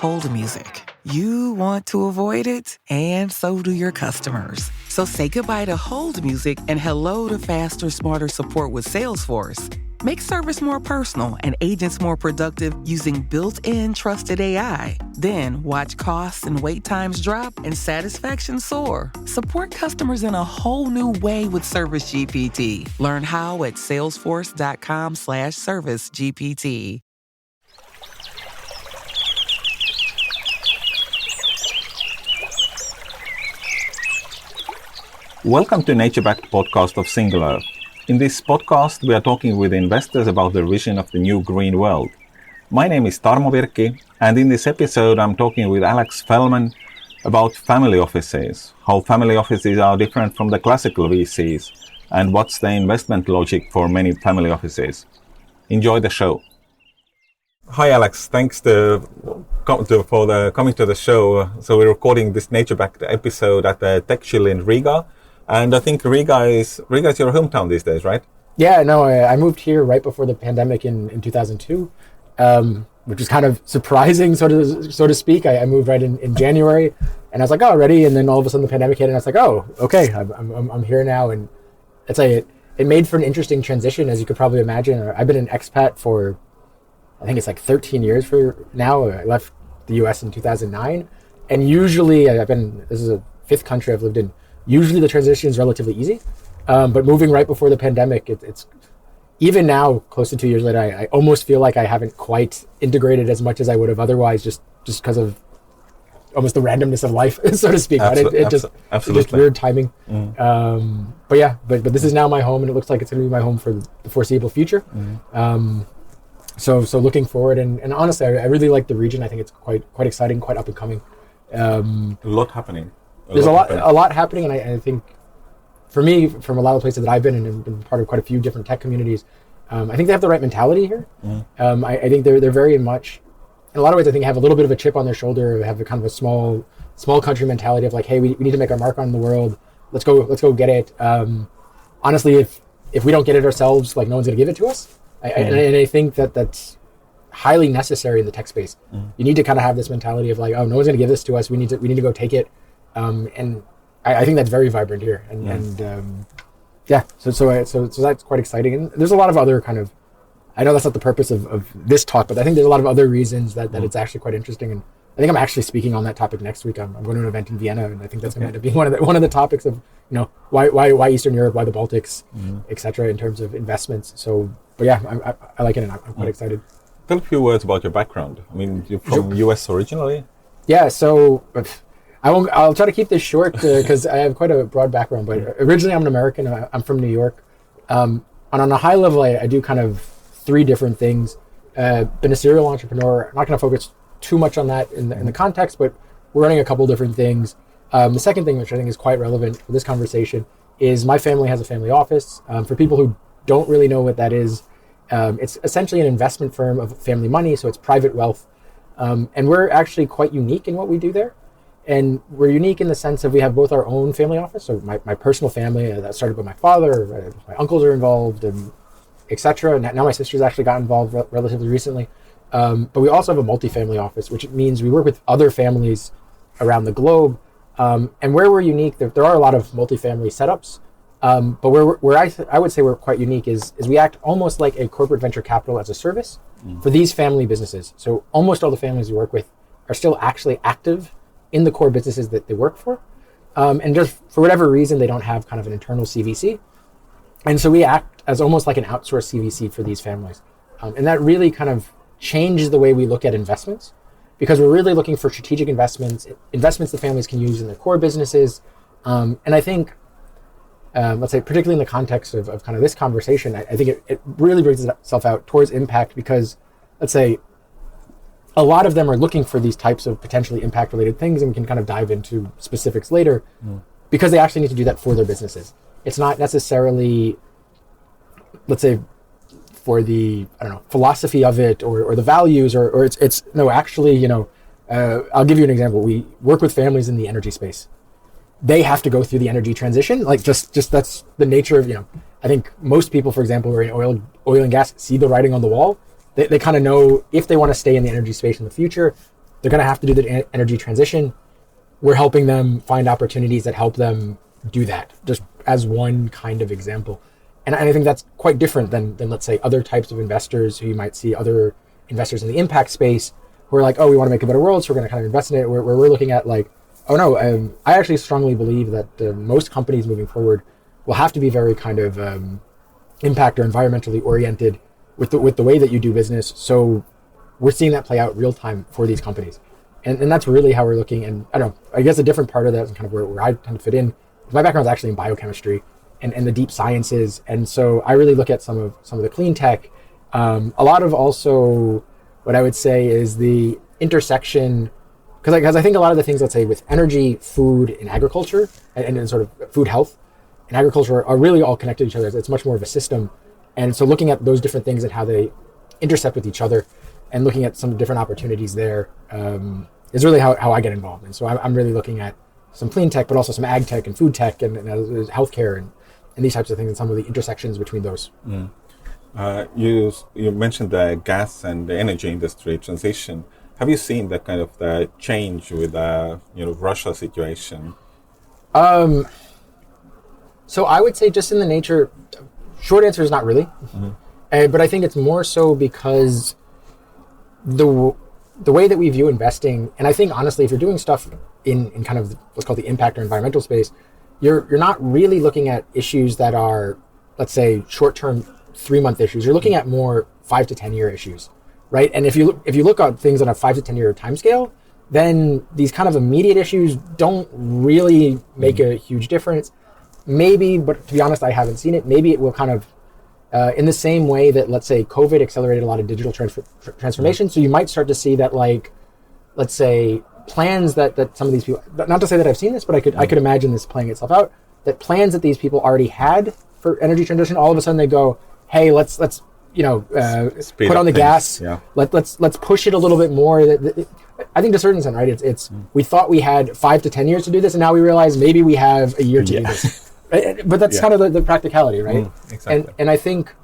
hold music. You want to avoid it, and so do your customers. So say goodbye to hold music and hello to faster, smarter support with Salesforce. Make service more personal and agents more productive using built-in trusted AI. Then watch costs and wait times drop and satisfaction soar. Support customers in a whole new way with Service GPT. Learn how at salesforce.com/servicegpt. Welcome to Nature-Backed podcast of Singular. In this podcast, we are talking with investors about their vision of the new green world. My name is Tarmo Virki, and in this episode, I'm talking with Alex Felman about family offices, how family offices are different from the classical VCs, and what's the investment logic for many family offices. Enjoy the show. Hi, Alex. Thanks for coming to the show. So we're recording this Nature-Backed episode at the Tech Chill in Riga. And I think Riga is your hometown these days, right? Yeah, no, I moved here right before the pandemic in 2002, which was kind of surprising, so to speak. I moved right in January, and I was like, oh, ready. And then all of a sudden the pandemic hit, and I was like, oh, okay, I'm here now. And I'd say it made for an interesting transition, as you could probably imagine. I've been an expat for, I think it's like 13 years for now. I left the US in 2009, and usually this is a fifth country I've lived in. Usually the transition is relatively easy, but moving right before the pandemic, it's even now, close to 2 years later, I almost feel like I haven't quite integrated as much as I would have otherwise, just because of almost the randomness of life, so to speak. It just weird timing. But this is now my home, and it looks like it's going to be my home for the foreseeable future. So looking forward, and honestly, I really like the region. I think it's quite exciting, quite up and coming. A lot happening. There's a lot happening, and I think for me, from a lot of places that I've been in and been part of quite a few different tech communities, I think they have the right mentality here. I think they're very much, in a lot of ways, I think have a little bit of a chip on their shoulder, have a kind of a small country mentality of like, hey, we need to make our mark on the world. Let's go get it. Honestly, if we don't get it ourselves, like no one's gonna give it to us. And I think that's highly necessary in the tech space. You need to kind of have this mentality of like, oh, no one's gonna give this to us. We need to go take it. And I think that's very vibrant here, so that's quite exciting. And there's a lot of other kind of, I know that's not the purpose of this talk, but I think there's a lot of other reasons that it's actually quite interesting. And I think I'm actually speaking on that topic next week. I'm going to an event in Vienna, and I think that's going to be one of the topics of why Eastern Europe, why the Baltics, etc. in terms of investments. So, but yeah, I like it, and I'm quite excited. Tell a few words about your background. I mean, you're from US originally. Yeah. So. I'll try to keep this short because I have quite a broad background, but originally I'm an American. I'm from New York. And on a high level, I do kind of three different things. Been a serial entrepreneur. I'm not going to focus too much on that in the context, but we're running a couple different things. The second thing, which I think is quite relevant for this conversation, is my family has a family office. For people who don't really know what that is, it's essentially an investment firm of family money, so it's private wealth. And we're actually quite unique in what we do there. And we're unique in the sense of we have both our own family office, so my personal family that started with my father, my uncles are involved, and etc. Now my sister's actually got involved relatively recently. But we also have a multifamily office, which means we work with other families around the globe. And where we're unique, there are a lot of multifamily setups, but where I would say we're quite unique is we act almost like a corporate venture capital as a service for these family businesses. So almost all the families we work with are still actually active in the core businesses that they work for. And just for whatever reason, they don't have kind of an internal CVC. And so we act as almost like an outsourced CVC for these families. And that really kind of changes the way we look at investments, because we're really looking for strategic investments the families can use in their core businesses. And I think, let's say, particularly in the context of kind of this conversation, I think it really brings itself out towards impact because, let's say, a lot of them are looking for these types of potentially impact-related things, and we can kind of dive into specifics later, because they actually need to do that for their businesses. It's not necessarily, let's say, for the, philosophy of it or the values, or it's no, actually, I'll give you an example. We work with families in the energy space. They have to go through the energy transition. Like just that's the nature of, I think most people, for example, who are in oil and gas see the writing on the wall. They kind of know if they want to stay in the energy space in the future, they're going to have to do the energy transition. We're helping them find opportunities that help them do that, just as one kind of example. And I think that's quite different than let's say, other types of investors who you might see, other investors in the impact space who are like, oh, we want to make a better world, so we're going to kind of invest in it, where we're looking at like, oh no, I actually strongly believe that most companies moving forward will have to be very kind of impact or environmentally oriented with the way that you do business. So we're seeing that play out real time for these companies. And that's really how we're looking. And I don't know, I guess a different part of that is kind of where I tend to fit in. My background is actually in biochemistry and the deep sciences. And so I really look at some of the clean tech. A lot of also what I would say is the intersection, because I think a lot of the things, let's say with energy, food, and agriculture, and sort of food health and agriculture are really all connected to each other. It's much more of a system. And so looking at those different things and how they intersect with each other and looking at some different opportunities there is really how I get involved. And so I'm really looking at some clean tech, but also some ag tech and food tech and healthcare and these types of things and some of the intersections between those. You mentioned the gas and the energy industry transition. Have you seen that kind of the change with the Russia situation? So I would say just in the nature, short answer is not really. But I think it's more so because the way that we view investing, and I think honestly, if you're doing stuff in kind of what's called the impact or environmental space, you're not really looking at issues that are, let's say, short-term 3-month issues. You're looking at more 5 to 10 year issues, right? And if you look at things on a 5 to 10 year timescale, then these kind of immediate issues don't really make a huge difference. Maybe, but to be honest, I haven't seen it. Maybe it will kind of, in the same way that, let's say, COVID accelerated a lot of digital transformation. So you might start to see that, like, let's say, plans that some of these people, not to say that I've seen this, but I could imagine this playing itself out, that plans that these people already had for energy transition, all of a sudden they go, hey, let's put on the gas. Yeah. Let's push it a little bit more. I think to a certain extent, right? It's we thought we had 5 to 10 years to do this, and now we realize maybe we have a year to do this. But that's kind of the practicality, right? Exactly. And I think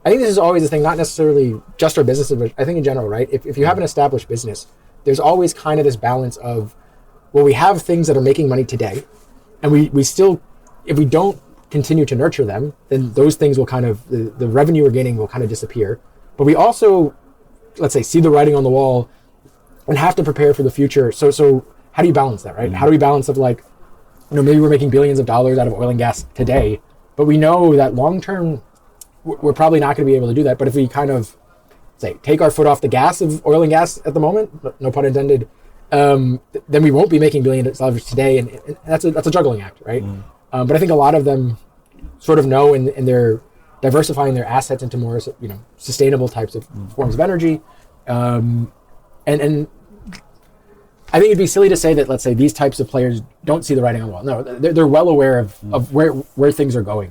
this is always a thing, not necessarily just our businesses, but I think in general, right? If you have an established business, there's always kind of this balance of, well, we have things that are making money today, and we still, if we don't continue to nurture them, then those things will kind of, the revenue we're gaining will kind of disappear. But we also, let's say, see the writing on the wall and have to prepare for the future. So how do you balance that, right? How do we balance of, like, maybe we're making billions of dollars out of oil and gas today, but we know that long term, we're probably not going to be able to do that. But if we kind of say, take our foot off the gas of oil and gas at the moment, no pun intended, then we won't be making billions of dollars today. And that's a juggling act, right? But I think a lot of them sort of know, and they're diversifying their assets into more, sustainable types of forms of energy. And I think it'd be silly to say that, let's say, these types of players don't see the writing on the wall. No, they're well aware of where things are going.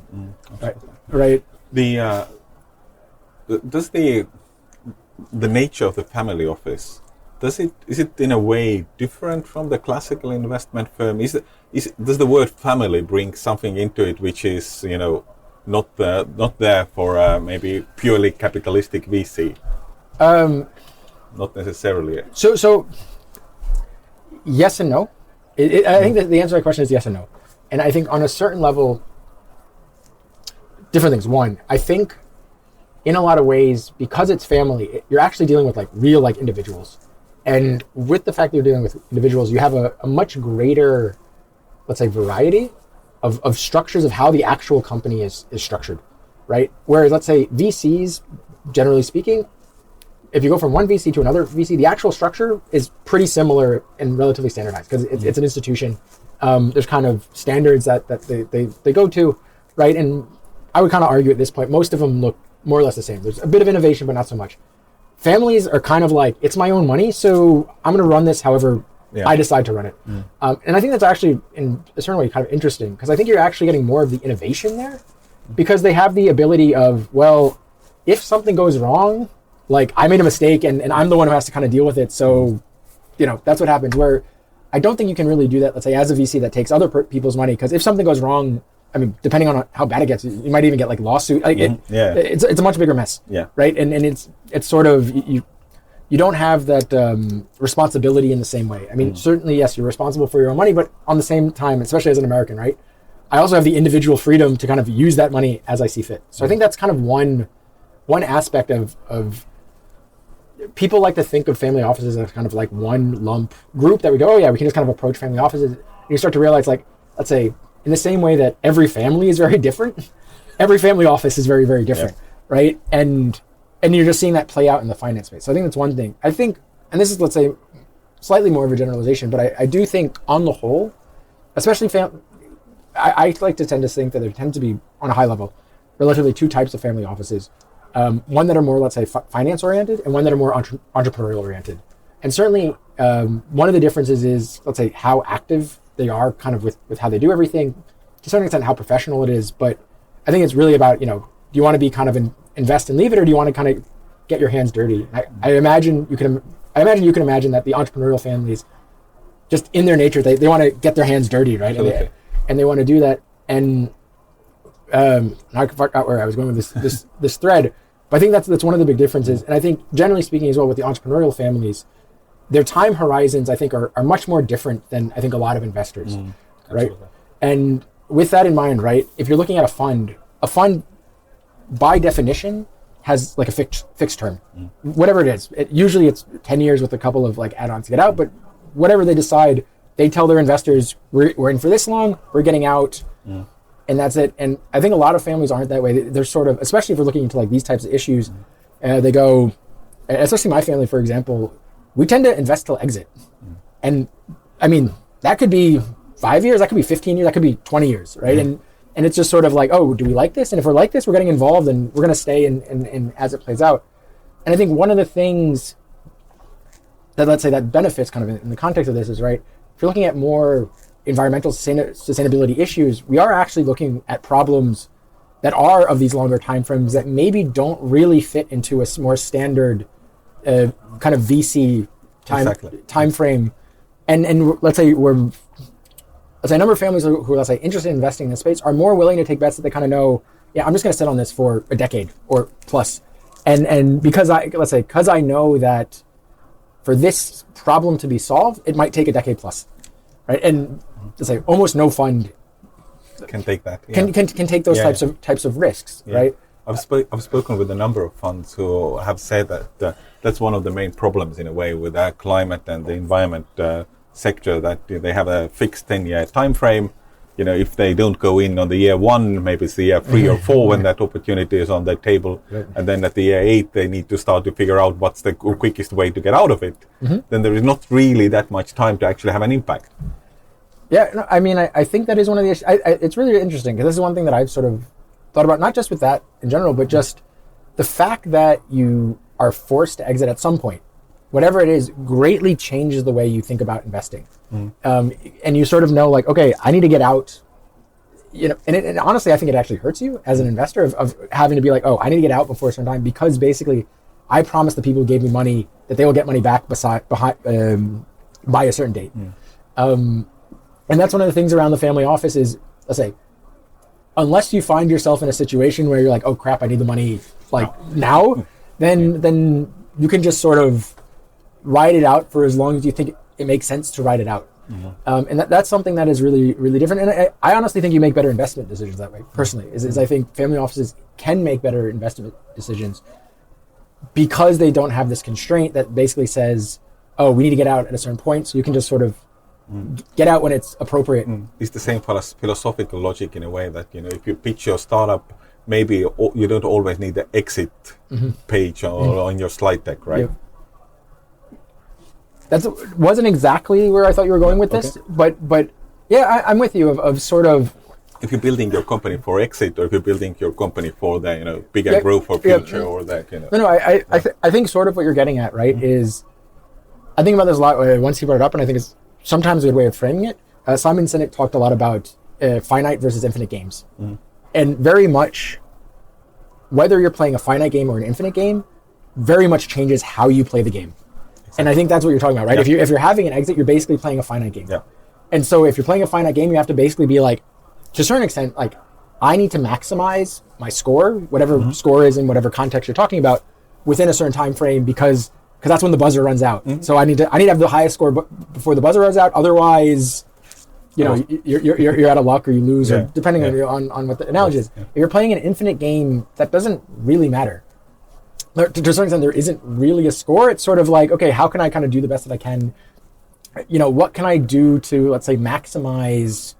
Right? Does the nature of the family office, is it in a way different from the classical investment firm? Does the word family bring something into it which is not there for maybe purely capitalistic VC? Not necessarily. So yes and no. I think that the answer to that question is yes and no. And I think on a certain level, different things. One, I think in a lot of ways, because it's family, you're actually dealing with real individuals. And with the fact that you're dealing with individuals, you have a much greater, let's say, variety of structures of how the actual company is structured, right? Whereas, let's say, VCs, generally speaking, if you go from one VC to another VC, the actual structure is pretty similar and relatively standardized because it's an institution. There's kind of standards that they go to, right? And I would kind of argue at this point, most of them look more or less the same. There's a bit of innovation, but not so much. Families are kind of like, it's my own money, so I'm going to run this however I decide to run it. And I think that's actually, in a certain way, kind of interesting because I think you're actually getting more of the innovation there because they have the ability of, well, if something goes wrong, like I made a mistake and I'm the one who has to kind of deal with it. So, that's what happens, where I don't think you can really do that, let's say, as a VC that takes other people's money. Because if something goes wrong, I mean, depending on how bad it gets, you might even get lawsuit. It's a much bigger mess. Yeah. Right. And it's sort of, you don't have that responsibility in the same way. I mean, certainly, yes, you're responsible for your own money, but on the same time, especially as an American, right? I also have the individual freedom to kind of use that money as I see fit. So I think that's kind of one aspect of people like to think of family offices as kind of like one lump group that we go, oh yeah, we can just kind of approach family offices. And you start to realize, like, let's say, in the same way that every family is very different, every family office is very, very different, right? And you're just seeing that play out in the finance space. So I think that's one thing. I think, and this is, let's say, slightly more of a generalization, but I do think on the whole, especially I like to tend to think that there tend to be, on a high level, relatively two types of family offices. One that are more, let's say, finance oriented, and one that are more entrepreneurial oriented. And certainly one of the differences is, let's say, how active they are kind of with how they do everything, to a certain extent how professional it is. But I think it's really about, do you want to be kind of invest and leave it, or do you want to kind of get your hands dirty? I imagine you can imagine that the entrepreneurial families, just in their nature, they want to get their hands dirty, right? And they want to do that. And I forgot where I was going with this thread, but I think that's one of the big differences. And I think generally speaking as well, with the entrepreneurial families, their time horizons, I think, are much more different than I think a lot of investors, right? And with that in mind, right, if you're looking at a fund by definition has like a fixed term, whatever it is. Usually it's 10 years with a couple of like add-ons to get out, but whatever they decide, they tell their investors, we're in for this long, we're getting out, and that's it. And I think a lot of families aren't that way. They're sort of, especially if we're looking into like these types of issues, they go, especially my family, for example, we tend to invest till exit. And I mean, that could be 5 years, that could be 15 years, that could be 20 years, right? And it's just sort of like, oh, do we like this? And if we're like this, we're getting involved and we're going to stay in as it plays out. And I think one of the things that, let's say, that benefits kind of in the context of this is, right, if you're looking at more environmental sustainability issues, we are actually looking at problems that are of these longer timeframes that maybe don't really fit into a more standard kind of VC time frame. And let's say a number of families who are, let's say, interested in investing in this space are more willing to take bets that they kind of know, yeah, I'm just going to sit on this for a decade or plus. And because I know that for this problem to be solved, it might take a decade plus, right? And to say almost no fund can take that. Can take those types of risks, right? I've spoken with a number of funds who have said that that's one of the main problems in a way with our climate and the environment sector, that they have a fixed 10-year time frame. If they don't go in on the year 1, maybe it's the year 3 or 4 when that opportunity is on their table. Right. And then at the year 8, they need to start to figure out what's the quickest way to get out of it. Then there is not really that much time to actually have an impact. Yeah, no, I mean, I think that is one of the issues. It's really interesting because this is one thing that I've sort of thought about, not just with that in general, but just the fact that you are forced to exit at some point, whatever it is, greatly changes the way you think about investing. And you sort of know, like, okay, I need to get out, and honestly, I think it actually hurts you as an investor of having to be like, oh, I need to get out before a certain time, because basically I promised the people who gave me money that they will get money back by a certain date. And that's one of the things around the family office is, let's say, unless you find yourself in a situation where you're like, oh crap, I need the money like now, then you can just sort of ride it out for as long as you think it makes sense to ride it out. And that's something that is really, really different. And I honestly think you make better investment decisions that way, personally, is I think family offices can make better investment decisions because they don't have this constraint that basically says, oh, we need to get out at a certain point, so you can just sort of get out when it's appropriate. It's the same philosophical logic in a way that, if you pitch your startup, maybe you don't always need the exit page on your slide deck, right? That wasn't exactly where I thought you were going with this, but yeah, I'm with you of sort of. If you're building your company for exit, or if you're building your company for the bigger growth or future, or that No, I think sort of what you're getting at, right, is I think about this a lot. Once he brought it up, and I think it's sometimes a good way of framing it. Simon Sinek talked a lot about finite versus infinite games, and very much whether you're playing a finite game or an infinite game, very much changes how you play the game. And I think that's what you're talking about, right? If you're having an exit, you're basically playing a finite game. And so if you're playing a finite game, you have to basically be like, to a certain extent, like, I need to maximize my score, whatever score is in whatever context you're talking about, within a certain time frame, because because that's when the buzzer runs out. So I need to have the highest score before the buzzer runs out. Otherwise, you're out of luck or you lose, or depending on what the analogy is. If you're playing an infinite game, that doesn't really matter. To a certain extent, there isn't really a score. It's sort of like, okay, how can I kind of do the best that I can? What can I do to, let's say, maximize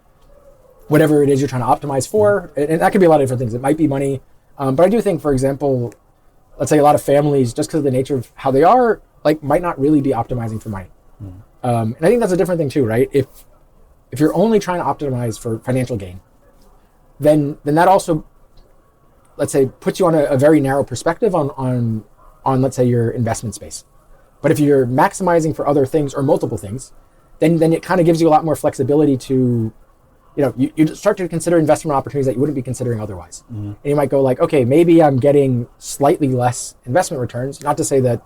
whatever it is you're trying to optimize for? And that could be a lot of different things. It might be money. But I do think, for example, let's say a lot of families, just because of the nature of how they are, like, might not really be optimizing for money. And I think that's a different thing too, right? If you're only trying to optimize for financial gain, then that also, let's say, puts you on a very narrow perspective on let's say, your investment space. But if you're maximizing for other things or multiple things, then it kind of gives you a lot more flexibility to, you start to consider investment opportunities that you wouldn't be considering otherwise. And you might go like, okay, maybe I'm getting slightly less investment returns. Not to say that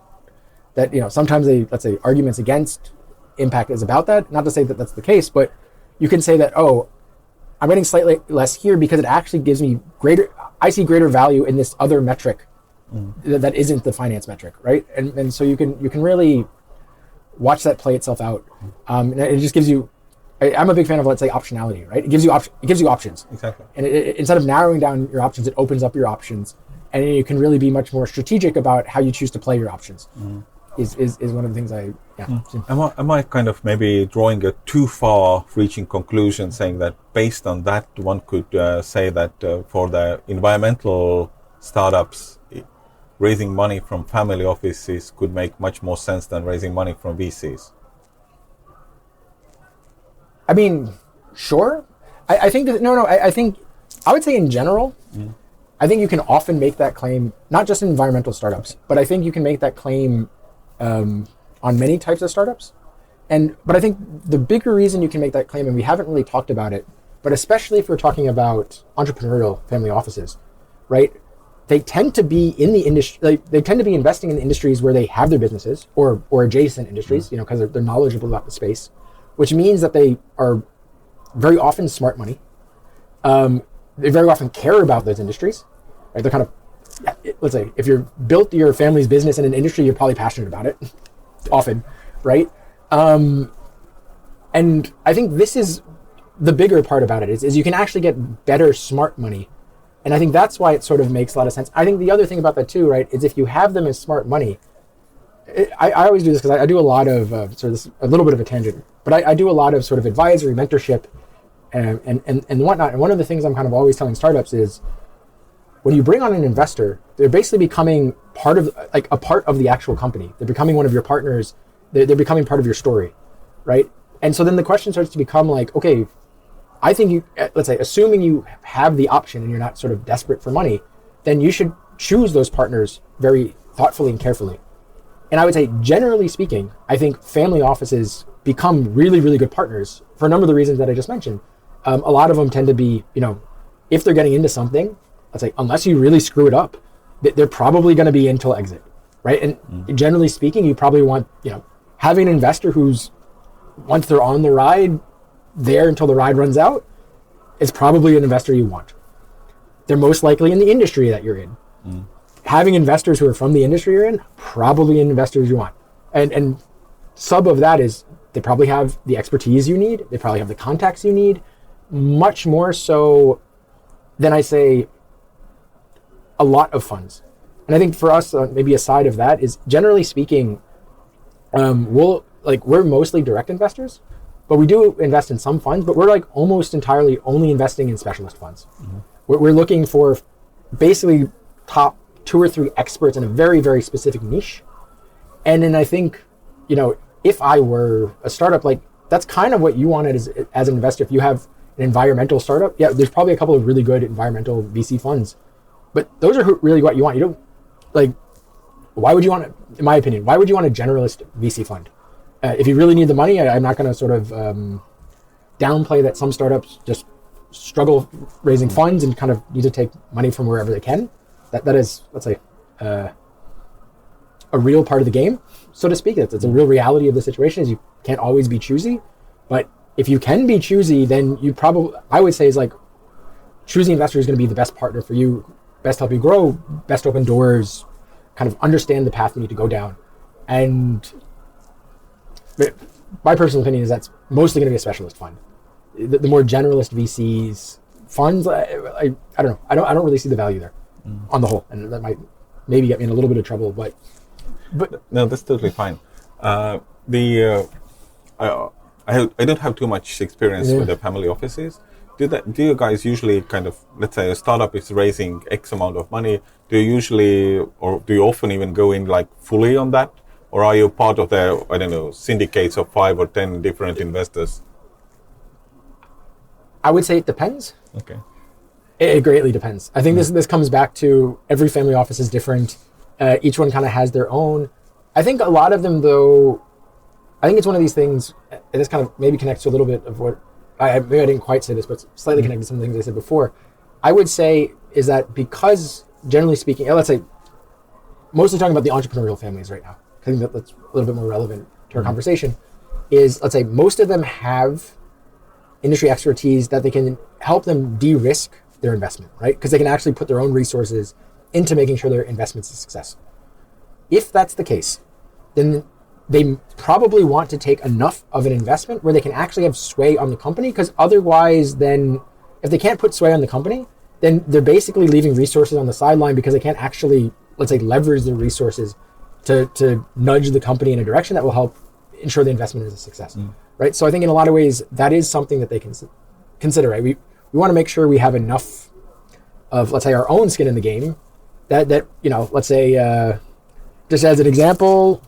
sometimes let's say, arguments against impact is about that. Not to say that that's the case, but you can say that, oh, I'm getting slightly less here because it actually gives me I see greater value in this other metric that isn't the finance metric, right? And so you can really watch that play itself out. And it just gives you, I'm a big fan of, let's say, optionality, right? It gives you options. Exactly. And instead of narrowing down your options, it opens up your options, and you can really be much more strategic about how you choose to play your options. Is one of the things Am I kind of maybe drawing a too far-reaching conclusion, saying that based on that one could say that for the environmental startups, raising money from family offices could make much more sense than raising money from VCs? I mean, sure. I think that I would say in general, I think you can often make that claim, not just in environmental startups, but I think you can make that claim on many types of startups. But I think the bigger reason you can make that claim, and we haven't really talked about it, but especially if we're talking about entrepreneurial family offices, right? They tend to be in the industry. They tend to be investing in the industries where they have their businesses or adjacent industries, because they're knowledgeable about the space, which means that they are very often smart money. They very often care about those industries. Right? They're kind of, let's say, if you're built your family's business in an industry, you're probably passionate about it, often, right? And I think this is the bigger part about it is you can actually get better smart money. And I think that's why it sort of makes a lot of sense. I think the other thing about that too, right, is if you have them as smart money, I always do this because I do a lot of, sort of this, a little bit of a tangent, but I do a lot of sort of advisory, mentorship, and whatnot. And one of the things I'm kind of always telling startups is, when you bring on an investor, they're basically becoming part of the actual company. They're becoming one of your partners. They're becoming part of your story, right? And so then the question starts to become like, okay, I think let's say, assuming you have the option and you're not sort of desperate for money, then you should choose those partners very thoughtfully and carefully. And I would say, generally speaking, I think family offices become really, really good partners for a number of the reasons that I just mentioned. A lot of them tend to be, if they're getting into something, let's say, unless you really screw it up, they're probably going to be until exit, right? And generally speaking, you probably want, having an investor who's, once they're on the ride, there until the ride runs out, is probably an investor you want. They're most likely in the industry that you're in. Having investors who are from the industry you're in, probably investors you want. And sub of that is, they probably have the expertise you need. They probably have the contacts you need, much more so than, I say, a lot of funds. And I think for us, maybe a side of that is, generally speaking, we're mostly direct investors, but we do invest in some funds, but we're almost entirely only investing in specialist funds. We're looking for basically top 2 or 3 experts in a very, very specific niche. And then I think, if I were a startup, that's kind of what you wanted as an investor. If you have an environmental startup, there's probably a couple of really good environmental VC funds, but those are really what you want. You don't, why would you want, in my opinion, why would you want a generalist VC fund? If you really need the money, I'm not going to sort of downplay that some startups just struggle raising funds and kind of need to take money from wherever they can. That is, let's say, a real part of the game, so to speak. It's a real reality of the situation, is you can't always be choosy. But if you can be choosy, then you probably, I would say, is choosing investor is going to be the best partner for you, best help you grow, best open doors, kind of understand the path you need to go down. And my personal opinion is that's mostly going to be a specialist fund. The more generalist VCs funds, I don't know. I don't really see the value there on the whole, and that might maybe get me in a little bit of trouble. But no, that's totally fine. I don't have too much experience with the family offices. Do you guys usually kind of, let's say a startup is raising X amount of money, do you usually, or do you often even go in like fully on that? Or are you part of the, I don't know, syndicates of 5 or 10 different investors? I would say it depends. Okay. It greatly depends. I think this comes back to every family office is different. Each one kind of has their own. I think a lot of them, though, I think it's one of these things, and this kind of maybe connects to a little bit of what, maybe I didn't quite say this, but slightly connected to some of the things I said before. I would say is that because, generally speaking, let's say, mostly talking about the entrepreneurial families right now, I think that's a little bit more relevant to our conversation, is, let's say, most of them have industry expertise that they can help them de-risk their investment, right? Because they can actually put their own resources into making sure their investment's a success. If that's the case, then they probably want to take enough of an investment where they can actually have sway on the company, because otherwise then, if they can't put sway on the company, then they're basically leaving resources on the sideline because they can't actually, let's say, leverage their resources to nudge the company in a direction that will help ensure the investment is a success, right? So I think in a lot of ways, that is something that they can consider, right? We want to make sure we have enough of, let's say, our own skin in the game that let's say, just as an example,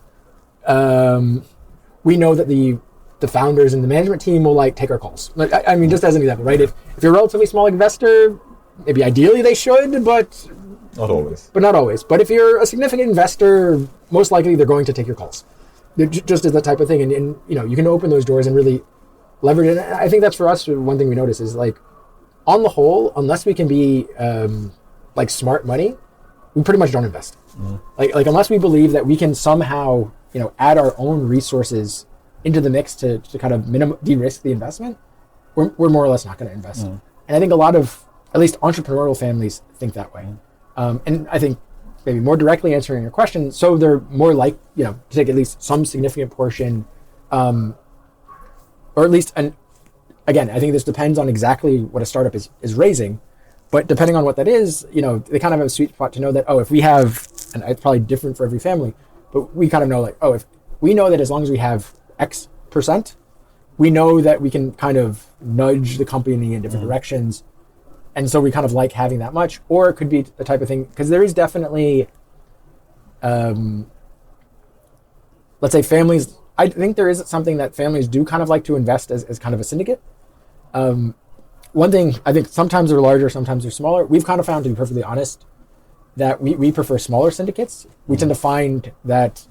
we know that the founders and the management team will take our calls. I mean, just as an example, right? If you're a relatively small investor, maybe ideally they should, but not always. But not always. But if you're a significant investor, most likely they're going to take your calls. Just as that type of thing, and you can open those doors and really leverage it. And I think that's for us one thing we notice is on the whole, unless we can be smart money, we pretty much don't invest. Unless we believe that we can somehow add our own resources into the mix to kind of de-risk the investment, we're more or less not going to invest. And I think a lot of, at least entrepreneurial families, think that way. And I think maybe more directly answering your question, so they're more to take at least some significant portion, or at least, and again, I think this depends on exactly what a startup is raising, but depending on what that is, they kind of have a sweet spot to know that, if we have, and it's probably different for every family, but we kind of know if we know that as long as we have X percent, we know that we can kind of nudge the company in different directions. And so we kind of like having that much, or it could be the type of thing, because there is definitely, let's say families, I think there is something that families do kind of like to invest as kind of a syndicate. One thing, I think sometimes they're larger, sometimes they're smaller. We've kind of found, to be perfectly honest, that we prefer smaller syndicates. We tend to find that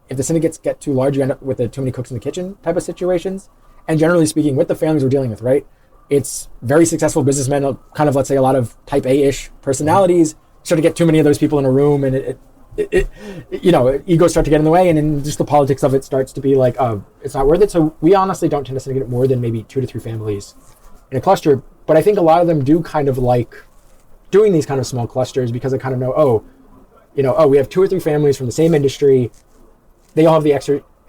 if the syndicates get too large, you end up with a too many cooks in the kitchen type of situations. And generally speaking, with the families we're dealing with, right? It's very successful businessmen, kind of, let's say, a lot of type A-ish personalities, start to get too many of those people in a room, and egos start to get in the way, and then just the politics of it starts to be it's not worth it. So we honestly don't tend to syndicate more than maybe 2 to 3 families in a cluster. But I think a lot of them do kind of like doing these kind of small clusters because they kind of know, we have 2 or 3 families from the same industry. They all have the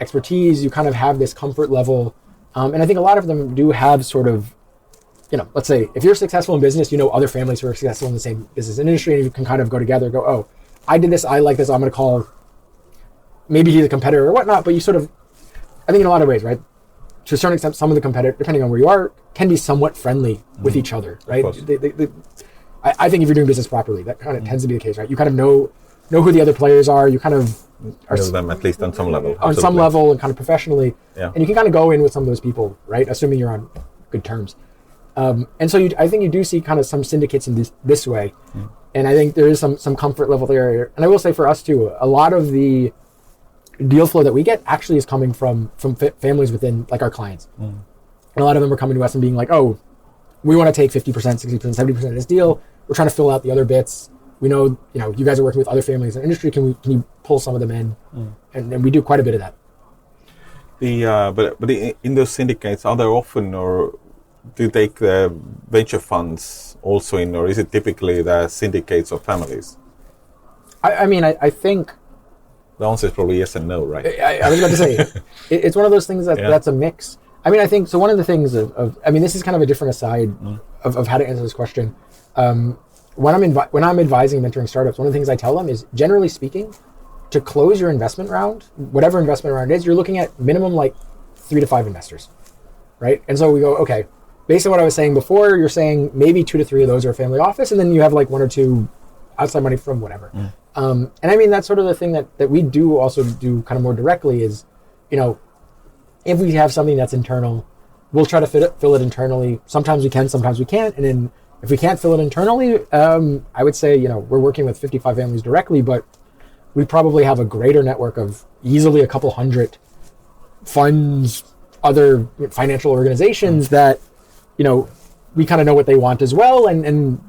expertise. You kind of have this comfort level. And I think a lot of them do have sort of, let's say if you're successful in business, other families who are successful in the same business industry, and you can kind of go together, go, I did this, I like this, I'm going to call, maybe he's a competitor or whatnot, but you sort of, I think in a lot of ways, right? To a certain extent, some of the competitors, depending on where you are, can be somewhat friendly with each other, right? I think if you're doing business properly, that kind of tends to be the case, right? You kind of know who the other players are, you kind of are know them at least on some level. On some level and kind of professionally. Yeah. And you can kind of go in with some of those people, right? Assuming you're on good terms. And so I think you do see kind of some syndicates in this way. And I think there is some comfort level there. And I will say for us too, a lot of the deal flow that we get actually is coming from families within our clients. And a lot of them are coming to us and being like, we want to take 50%, 60%, 70% of this deal. We're trying to fill out the other bits. We know, you guys are working with other families in the industry. Can you pull some of them in? And we do quite a bit of that. But in those syndicates, are there often, or do you take the venture funds also in, or is it typically the syndicates of families? I mean, I think The answer is probably yes and no, right? I was about to say, it's one of those things that's a mix. I mean, I think, so one of the things I mean, this is kind of a different aside of how to answer this question. When I'm advising mentoring startups, one of the things I tell them is, generally speaking, to close your investment round, whatever investment round it is, you're looking at minimum like 3 to 5 investors, right? And so we go, okay, based on what I was saying before, you're saying maybe 2 to 3 of those are family office, and then you have like 1 or 2 outside money from whatever. And I mean, that's sort of the thing that we do also do kind of more directly is, you know, if we have something that's internal, we'll try to fill it internally. Sometimes we can, sometimes we can't. And then if we can't fill it internally, I would say, you know, we're working with 55 families directly, but we probably have a greater network of easily a couple hundred funds, other financial organizations that, you know, we kind of know what they want as well. And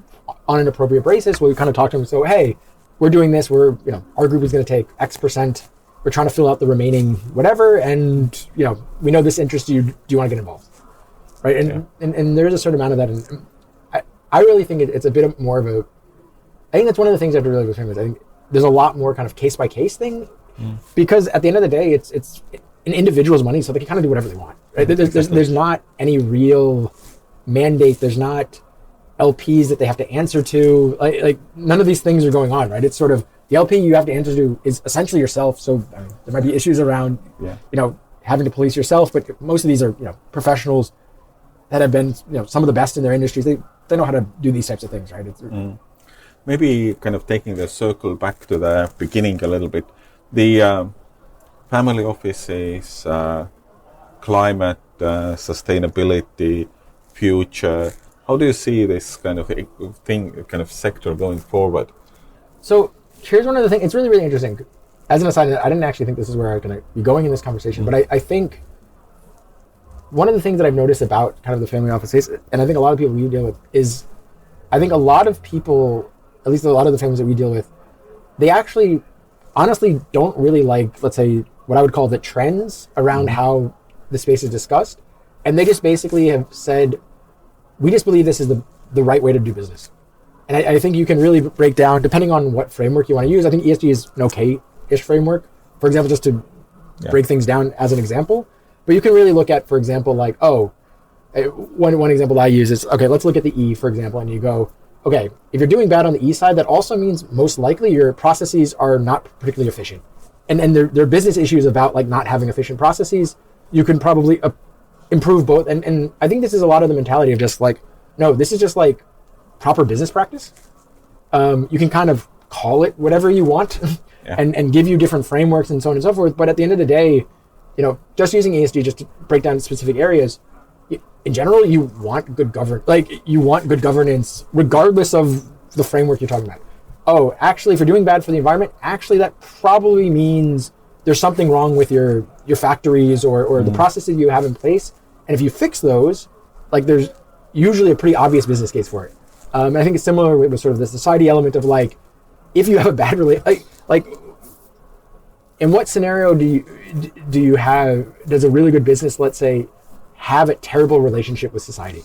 on an appropriate basis, we kind of talk to them. So, hey, we're doing this. You know, our group is going to take X%. We're trying to fill out the remaining whatever. And, you know, we know this interests you. Do you want to get involved? Right. And there is a certain amount of that. And I really think it's a bit more of a, I think that's one of the things I have to really with families. I think there's a lot more kind of case by case thing because at the end of the day, it's an individual's money. So they can kind of do whatever they want. Right. There's not any real mandate. There's not LPs that they have to answer to. Like none of these things are going on. Right. It's sort of the LP you have to answer to is essentially yourself. So there might be issues around, you know, having to police yourself, but most of these are, you know, professionals that have been, you know, some of the best in their industries. They know how to do these types of things, right? Maybe kind of taking the circle back to the beginning a little bit. The family office is climate, sustainability, future. How do you see this kind of thing, kind of sector going forward? So here's one of the things. It's really, really interesting. As an aside, I didn't actually think this is where I was going to be going in this conversation, but I think one of the things that I've noticed about kind of the family office is, and I think a lot of people we deal with is, I think a lot of people, at least a lot of the families that we deal with, they actually honestly don't really like, let's say, what I would call the trends around how the space is discussed. And they just basically have said, we just believe this is the right way to do business. And I think you can really break down, depending on what framework you want to use. I think ESG is an okay-ish framework. For example, just to break things down as an example. But you can really look at, for example, like, one example I use is, okay, let's look at the E, for example, and you go, okay, if you're doing bad on the E side, that also means most likely your processes are not particularly efficient. And there are business issues about like not having efficient processes. You can probably improve both. And I think this is a lot of the mentality of just like, no, this is just like proper business practice. You can kind of call it whatever you want and give you different frameworks and so on and so forth. But at the end of the day, you know, just using ESG just to break down specific areas, in general, you want good governance regardless of the framework you're talking about. Oh, actually, if you're doing bad for the environment, actually that probably means there's something wrong with your factories or the processes you have in place. And if you fix those, like there's usually a pretty obvious business case for it. And I think it's similar with sort of the society element of like, if you have a bad like in what scenario does a really good business, let's say, have a terrible relationship with society?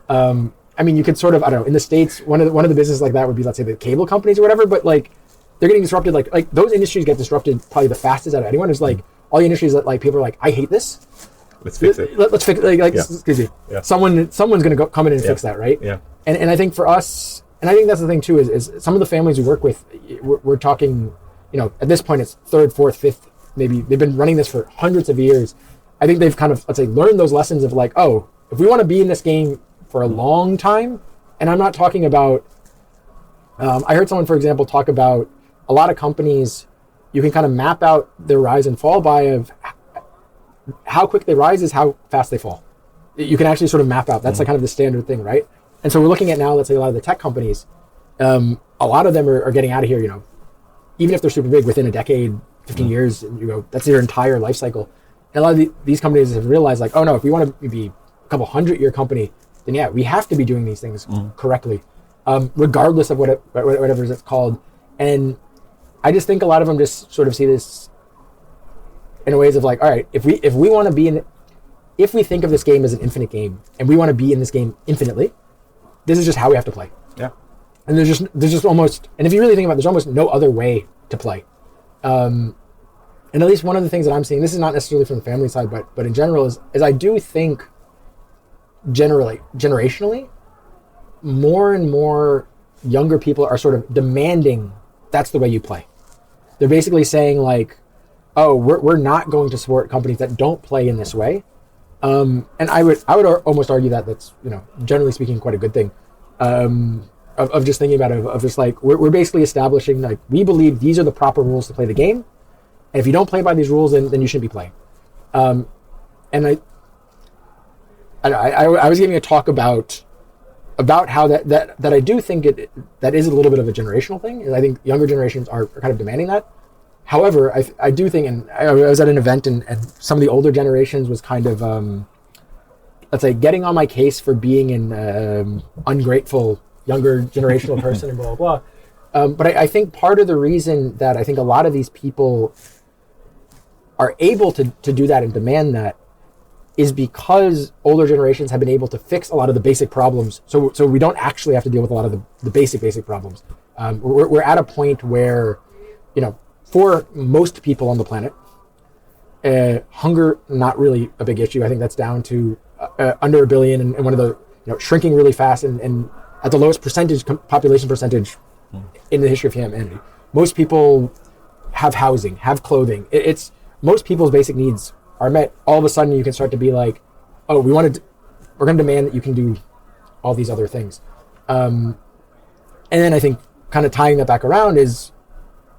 I mean, you could sort of, I don't know, in the States, one of the businesses like that would be, let's say, the cable companies or whatever, but like they're getting disrupted, like those industries get disrupted probably the fastest out of anyone. Is like all the industries that like people are like, I hate this. Let's fix it. Let's fix it. Excuse me. Yeah. Someone's going to come in and fix that, right? Yeah. And I think for us, and I think that's the thing too, is some of the families we work with, we're talking, you know, at this point it's 3rd, 4th, 5th, maybe they've been running this for hundreds of years. I think they've kind of, let's say, learned those lessons of like, oh, if we want to be in this game for a long time, and I'm not talking about, I heard someone, for example, talk about a lot of companies, you can kind of map out their rise and fall by of how quick they rise is how fast they fall. You can actually sort of map out. That's like kind of the standard thing, right? And so we're looking at now, let's say a lot of the tech companies, a lot of them are getting out of here, you know, even if they're super big within a decade, 15 years, and you go, that's their entire life cycle. And a lot of these companies have realized like, oh no, if we want to be a couple 100-year company, then yeah, we have to be doing these things correctly, regardless of whatever it's called. And I just think a lot of them just sort of see this in ways of like, all right, if we want to be if we think of this game as an infinite game and we want to be in this game infinitely, this is just how we have to play. Yeah. And there's just almost, and if you really think about it, there's almost no other way to play. And at least one of the things that I'm seeing, this is not necessarily from the family side, but in general, is I do think generationally, more and more younger people are sort of demanding that's the way you play. They're basically saying like, oh, we're not going to support companies that don't play in this way. And I would almost argue that that's, generally speaking, quite a good thing. Of just thinking about it, of just like, we're basically establishing, like, we believe these are the proper rules to play the game. And if you don't play by these rules, then you shouldn't be playing. And I was giving a talk about how that I do think that is a little bit of a generational thing. I think younger generations are kind of demanding that. However, I do think, and I was at an event and some of the older generations was kind of, let's say, getting on my case for being an ungrateful younger generational person and blah, blah, blah. But I think part of the reason that I think a lot of these people are able to do that and demand that is because older generations have been able to fix a lot of the basic problems. So we don't actually have to deal with a lot of the basic problems. We're at a point where, for most people on the planet, hunger, not really a big issue. I think that's down to under 1 billion and one of the, shrinking really fast and at the lowest population percentage in the history of humanity. Most people have housing, have clothing. It's most people's basic needs are met. All of a sudden you can start to be like, oh, we're going to demand that you can do all these other things. And then I think kind of tying that back around is,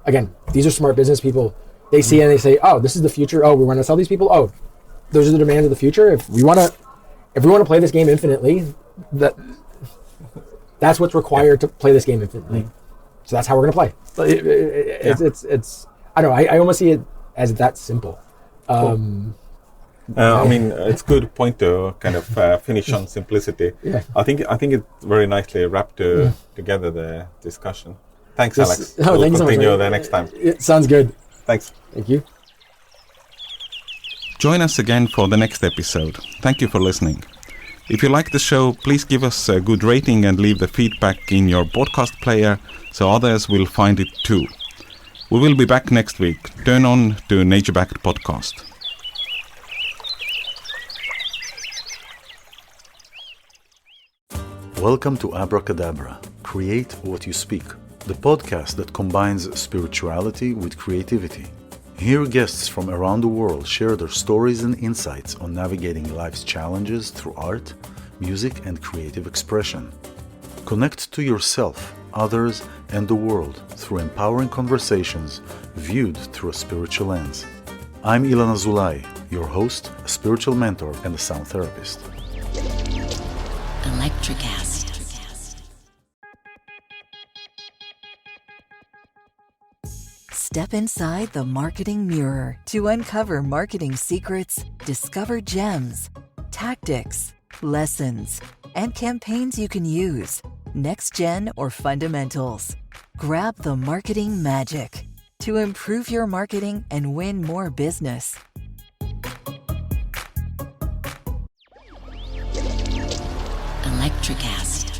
again, these are smart business people. They see and they say, oh, this is the future. Oh, we want to sell these people. Oh, those are the demands of the future. If we want to play this game infinitely, that's what's required to play this game infinitely. So that's how we're going to play. It's I don't know. I almost see it as that simple. Cool. I mean, it's a good point to kind of finish on simplicity. Yeah. I think it very nicely wrapped together the discussion. Thanks, Alex. We'll thank you continue so much, the next time. It sounds good. Thanks. Thank you. Join us again for the next episode. Thank you for listening. If you like the show, please give us a good rating and leave the feedback in your podcast player so others will find it too. We will be back next week. Turn on to Nature-Backed Podcast. Welcome to Abracadabra, Create What You Speak, the podcast that combines spirituality with creativity. Here, guests from around the world share their stories and insights on navigating life's challenges through art, music, and creative expression. Connect to yourself, others, and the world through empowering conversations viewed through a spiritual lens. I'm Ilan Azulay, your host, a spiritual mentor, and a sound therapist. Electricast. Step inside the marketing mirror to uncover marketing secrets, discover gems, tactics, lessons, and campaigns you can use, next gen or fundamentals. Grab the marketing magic to improve your marketing and win more business. Electricast.